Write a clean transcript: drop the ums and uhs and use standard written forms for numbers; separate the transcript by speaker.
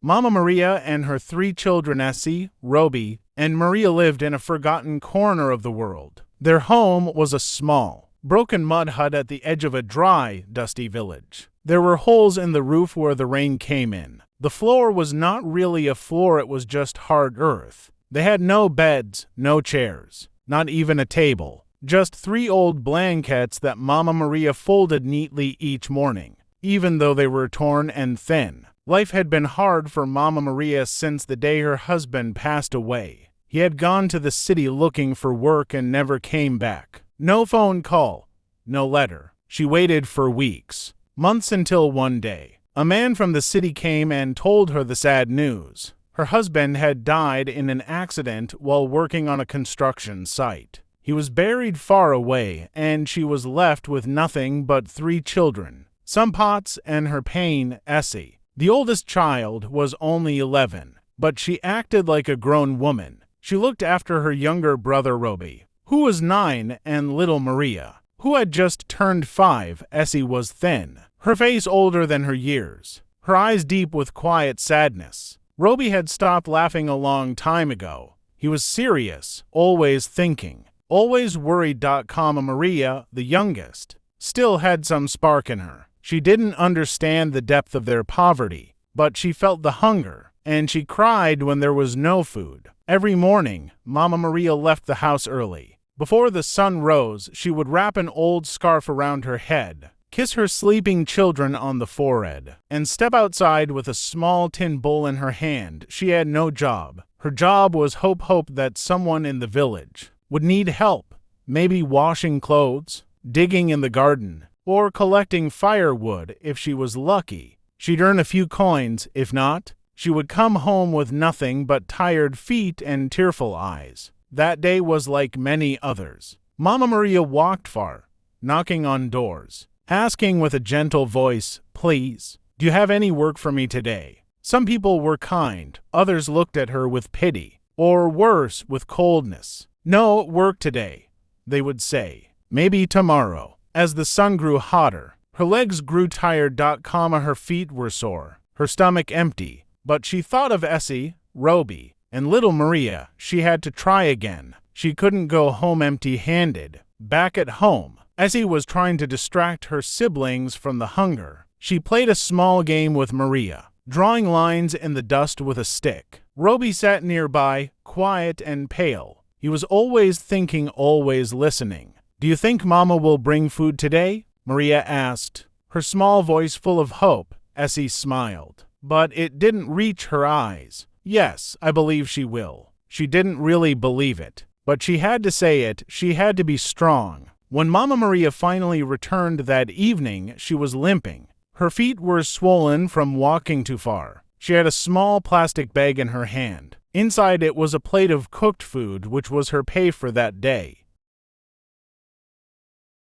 Speaker 1: Mama Maria and her 3 children, Essie, Roby, and Maria, lived in a forgotten corner of the world. Their home was a small, broken mud hut at the edge of a dry, dusty village. There were holes in the roof where the rain came in. The floor was not really a floor, it was just hard earth. They had no beds, no chairs, not even a table. Just 3 old blankets that Mama Maria folded neatly each morning, even though they were torn and thin. Life had been hard for Mama Maria since the day her husband passed away. He had gone to the city looking for work and never came back. No phone call, no letter. She waited for weeks, months, until one day, a man from the city came and told her the sad news. Her husband had died in an accident while working on a construction site. He was buried far away, and she was left with nothing but 3 children, some pots, and her pain, Essie. The oldest child was only 11, but she acted like a grown woman. She looked after her younger brother Roby, who was 9, and little Maria, who had just turned 5. Essie was thin, her face older than her years, her eyes deep with quiet sadness. Roby had stopped laughing a long time ago. He was serious, always thinking, always worried. Maria, the youngest, still had some spark in her. She didn't understand the depth of their poverty, but she felt the hunger, and she cried when there was no food. Every morning, Mama Maria left the house early. Before the sun rose, she would wrap an old scarf around her head, kiss her sleeping children on the forehead, and step outside with a small tin bowl in her hand. She had no job. Her job was hope that someone in the village would need help, maybe washing clothes, digging in the garden, or collecting firewood if she was lucky. She'd earn a few coins. If not, she would come home with nothing but tired feet and tearful eyes. That day was like many others. Mama Maria walked far, knocking on doors, asking with a gentle voice, "Please, do you have any work for me today?" Some people were kind, others looked at her with pity, or worse, with coldness. "No work today," they would say. "Maybe tomorrow." As the sun grew hotter, her legs grew tired. Her feet were sore, her stomach empty. But she thought of Essie, Roby, and little Maria. She had to try again. She couldn't go home empty-handed. Back at home, Essie was trying to distract her siblings from the hunger. She played a small game with Maria, drawing lines in the dust with a stick. Roby sat nearby, quiet and pale. He was always thinking, always listening. "Do you think Mama will bring food today?" Maria asked, her small voice full of hope. Essie smiled, but it didn't reach her eyes. "Yes, I believe she will." She didn't really believe it, but she had to say it. She had to be strong. When Mama Maria finally returned that evening, she was limping. Her feet were swollen from walking too far. She had a small plastic bag in her hand. Inside it was a plate of cooked food, which was her pay for that day.